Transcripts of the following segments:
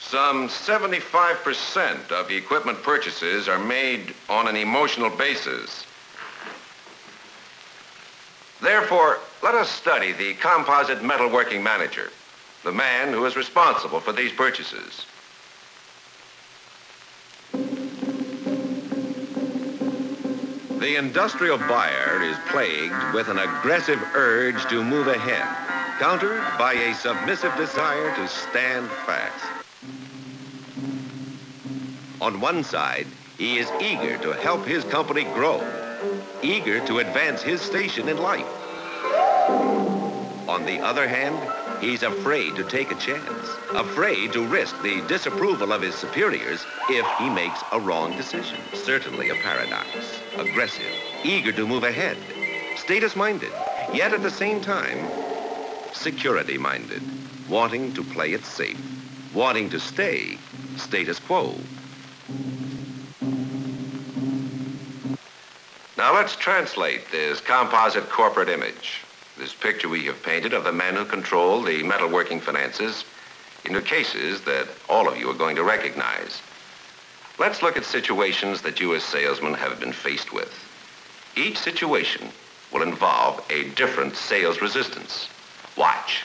Some 75% of equipment purchases are made on an emotional basis. Therefore, let us study the composite metalworking manager, the man who is responsible for these purchases. The industrial buyer is plagued with an aggressive urge to move ahead, countered by a submissive desire to stand fast. On one side, he is eager to help his company grow, eager to advance his station in life. On the other hand, he's afraid to take a chance, afraid to risk the disapproval of his superiors if he makes a wrong decision. Certainly a paradox. Aggressive, eager to move ahead, status-minded, yet at the same time, security-minded, wanting to play it safe, wanting to stay status quo. Now let's translate this composite corporate image, this picture we have painted of the men who control the metalworking finances, into cases that all of you are going to recognize. Let's look at situations that you as salesmen have been faced with. Each situation will involve a different sales resistance. Watch.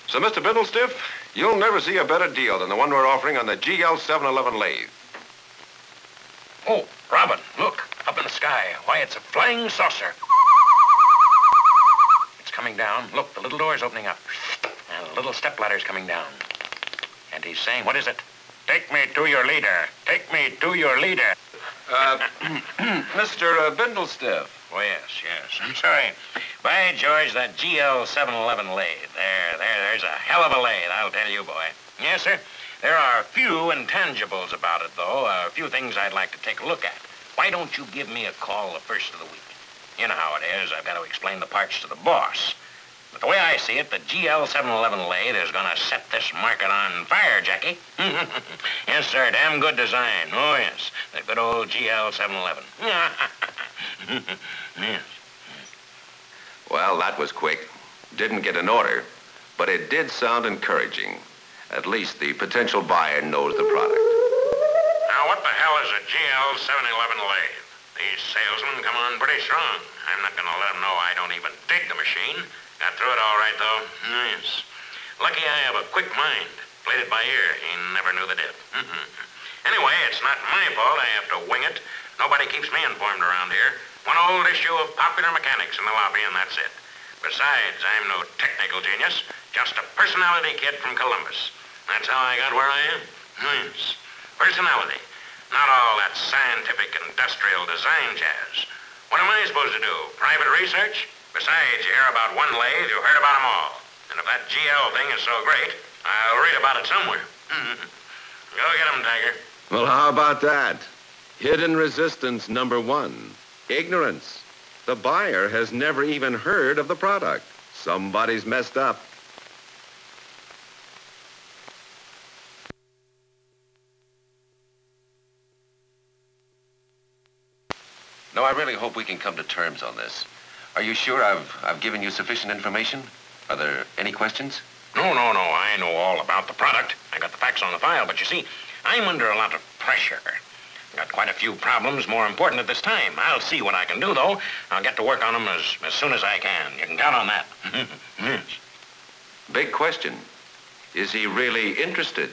So, Mr. Bindlestiff, you'll never see a better deal than the one we're offering on the GL 711 lathe. Oh, Robin, look, up in the sky. Why, it's a flying saucer. It's coming down. Look, the little door's opening up. And a little stepladder's coming down. And he's saying, what is it? Take me to your leader. Take me to your leader. Mr. Bindlestiff. Oh, yes. I'm sorry. By George, that GL 711 lathe. There's a hell of a lathe, I'll tell you, boy. Yes, sir. There are a few intangibles about it, though. A few things I'd like to take a look at. Why don't you give me a call the first of the week? You know how it is. I've got to explain the parts to the boss. But the way I see it, the GL 711 lathe is going to set this market on fire, Jackie. Yes, sir. Damn good design. Oh, yes. The good old GL 711. Yes. Well, that was quick. Didn't get an order, but it did sound encouraging. At least the potential buyer knows the product. Now, what the hell is a GL 711 lathe? These salesmen come on pretty strong. I'm not going to let them know I don't even dig the machine. Got through it all right, though. Yes. Lucky I have a quick mind. Played it by ear. He never knew the dip. Anyway, it's not my fault. I have to wing it. Nobody keeps me informed around here. One old issue of Popular Mechanics in the lobby, and that's it. Besides, I'm no technical genius. Just a personality kid from Columbus. That's how I got where I am. Yes. Personality. Not all that scientific industrial design jazz. What am I supposed to do? Private research? Besides, you hear about one lathe, you heard about them all. And if that GL thing is so great, I'll read about it somewhere. Go get them, Tiger. Well, how about that? Hidden resistance number one. Ignorance. The buyer has never even heard of the product. Somebody's messed up. No, I really hope we can come to terms on this. Are you sure I've given you sufficient information? Are there any questions? No. I know all about the product. I got the facts on the file, but you see, I'm under a lot of pressure. Got quite a few problems more important at this time. I'll see what I can do, though. I'll get to work on them as soon as I can. You can count on that. Yes. Big question. Is he really interested?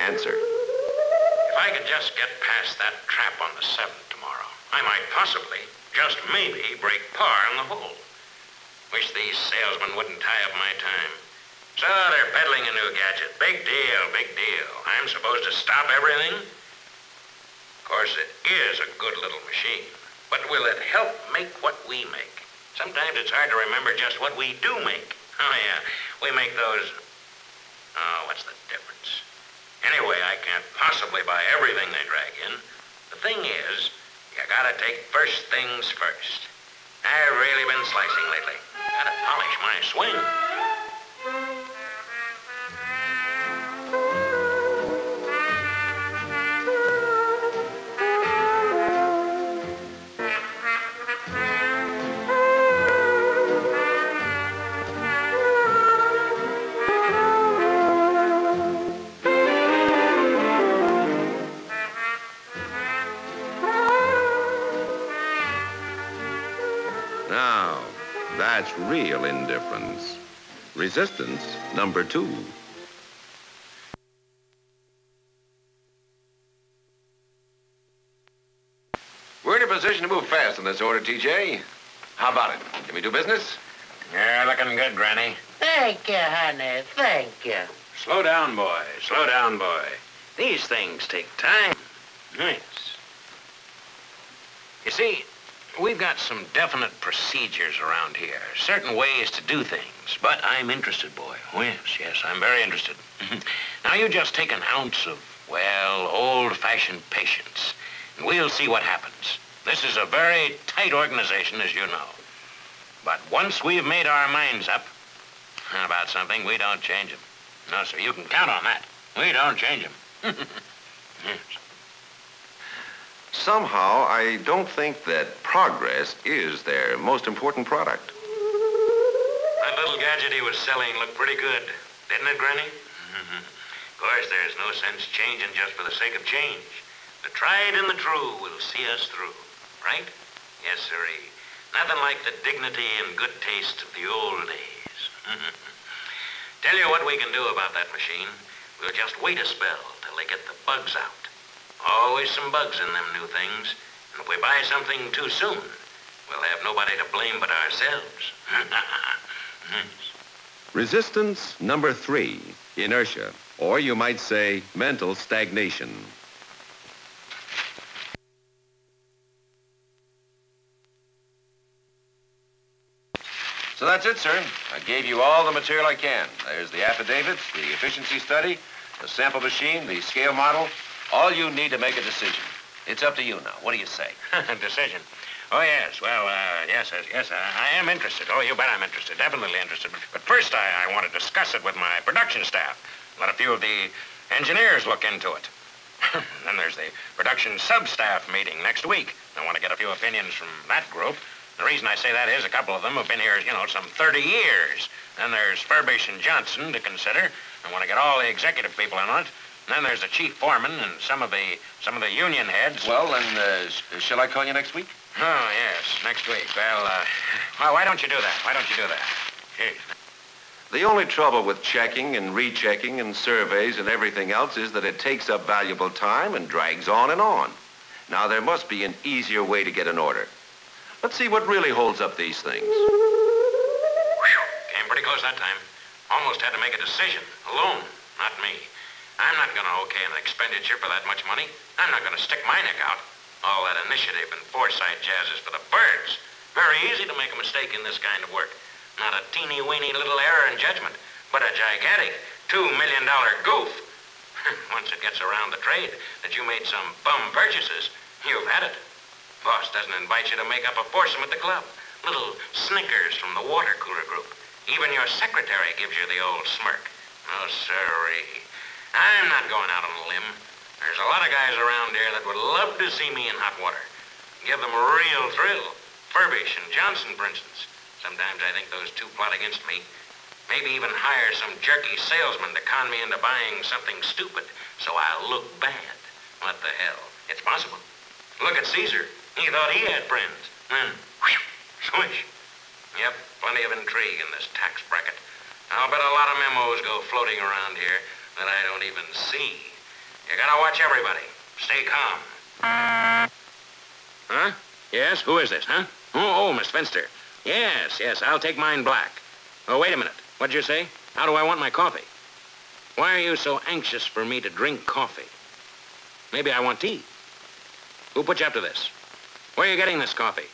Answer. If I could just get past that trap on the 7th tomorrow, I might possibly, just maybe, break par in the hole. Wish these salesmen wouldn't tie up my time. So they're peddling a new gadget. Big deal. I'm supposed to stop everything? Of course, it is a good little machine. But will it help make what we make? Sometimes it's hard to remember just what we do make. Oh, yeah. We make those... Oh, what's the difference? Anyway, I can't possibly buy everything they drag in. The thing is, you gotta take first things first. I've really been slicing lately. Gotta polish my swing. Now, that's real indifference. Resistance number 2. We're in a position to move fast on this order, TJ. How about it? Can we do business? Yeah, looking good, Granny. Thank you, honey. Thank you. Slow down, boy. Slow down, boy. These things take time. Yes. You see, we've got some definite procedures around here, certain ways to do things. But I'm interested, boy. Oh, yes, I'm very interested. Now, you just take an ounce of, well, old-fashioned patience, and we'll see what happens. This is a very tight organization, as you know. But once we've made our minds up about something, we don't change them. No, sir, you can count on that. We don't change them. Yes. Somehow, I don't think that progress is their most important product. That little gadget he was selling looked pretty good, didn't it, Granny? Of course, there's no sense changing just for the sake of change. The tried and the true will see us through, right? Yes, sirree. Nothing like the dignity and good taste of the old days. Tell you what we can do about that machine. We'll just wait a spell till they get the bugs out. Always some bugs in them new things. And if we buy something too soon, we'll have nobody to blame but ourselves. Resistance number 3, inertia, or you might say mental stagnation. So that's it, sir. I gave you all the material I can. There's the affidavits, the efficiency study, the sample machine, the scale model. All you need to make a decision. It's up to you now. What do you say? Decision. Oh, yes. Well, yes, I am interested. Oh, you bet I'm interested. Definitely interested. But first, I want to discuss it with my production staff. Let a few of the engineers look into it. Then there's the production sub-staff meeting next week. I want to get a few opinions from that group. The reason I say that is a couple of them have been here, you know, some 30 years. Then there's Furbish and Johnson to consider. I want to get all the executive people in on it. And then there's the chief foreman and some of the union heads. Well, then, shall I call you next week? Oh, yes, next week. Well, why don't you do that? Why don't you do that? Jeez. The only trouble with checking and rechecking and surveys and everything else is that it takes up valuable time and drags on and on. Now, there must be an easier way to get an order. Let's see what really holds up these things. Whew. Came pretty close that time. Almost had to make a decision. Alone. Not me. I'm not going to okay an expenditure for that much money. I'm not going to stick my neck out. All that initiative and foresight jazz is for the birds. Very easy to make a mistake in this kind of work. Not a teeny-weeny little error in judgment, but a gigantic $2 million goof. Once it gets around the trade that you made some bum purchases, you've had it. Boss doesn't invite you to make up a foursome at the club. Little snickers from the water cooler group. Even your secretary gives you the old smirk. Oh, sirree. I'm not going out on a limb. There's a lot of guys around here that would love to see me in hot water. Give them a real thrill. Furbish and Johnson, for instance. Sometimes I think those two plot against me. Maybe even hire some jerky salesman to con me into buying something stupid so I'll look bad. What the hell? It's possible. Look at Caesar. He thought he had friends. Then, whew, swish. Yep, plenty of intrigue in this tax bracket. I'll bet a lot of memos go floating around here that I don't even see. You gotta watch everybody. Stay calm. Huh? Yes, who is this, huh? Oh, Miss Finster. Yes, I'll take mine black. Oh, wait a minute. What'd you say? How do I want my coffee? Why are you so anxious for me to drink coffee? Maybe I want tea. Who put you up to this? Where are you getting this coffee?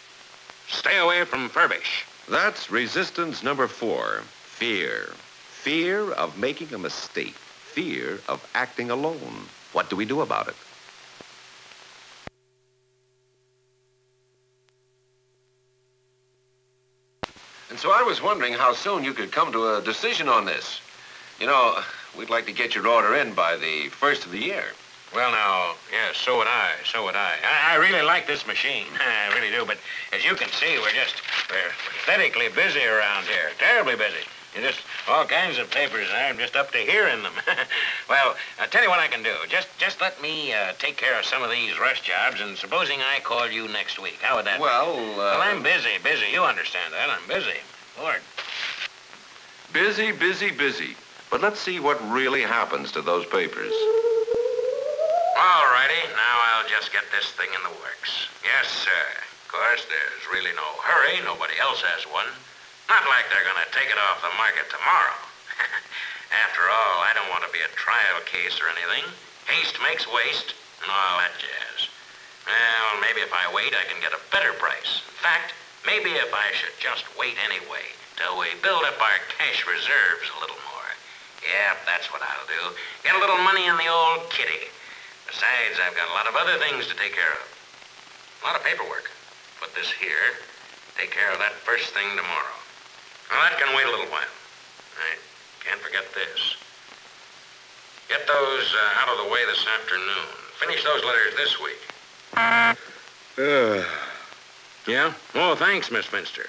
Stay away from Furbish. That's resistance number 4, fear. Fear of making a mistake. Fear of acting alone. What do we do about it? And so I was wondering how soon you could come to a decision on this. You know, we'd like to get your order in by the 1st of the year. Well, now, yes, so would I. I really like this machine. I really do, but as you can see, we're pathetically busy around here. Terribly busy. Just all kinds of papers, and I'm just up to here in them. Well, I'll tell you what I can do. Just let me take care of some of these rush jobs, and supposing I call you next week. How would that be? Well, Well, I'm busy. You understand that. I'm busy. Lord. Busy, busy, busy. But let's see what really happens to those papers. All righty. Now I'll just get this thing in the works. Yes, sir. Of course, there's really no hurry. Nobody else has one. Not like they're going to take it off the market tomorrow. After all, I don't want to be a trial case or anything. Haste makes waste and all that jazz. Well, maybe if I wait, I can get a better price. In fact, maybe if I should just wait anyway till we build up our cash reserves a little more. Yep, that's what I'll do. Get a little money in the old kitty. Besides, I've got a lot of other things to take care of. A lot of paperwork. Put this here. Take care of that first thing tomorrow. Well, that can wait a little while. I can't forget this. Get those out of the way this afternoon. Finish those letters this week. Yeah? Oh, thanks, Miss Finster.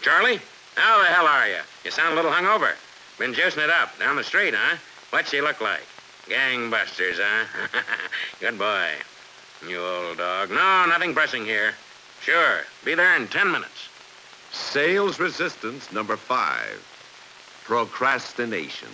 Charlie? How the hell are you? You sound a little hungover. Been juicing it up down the street, huh? What's she look like? Gangbusters, huh? Good boy. You old dog. No, nothing pressing here. Sure. Be there in 10 minutes. Sales resistance number 5. Procrastination.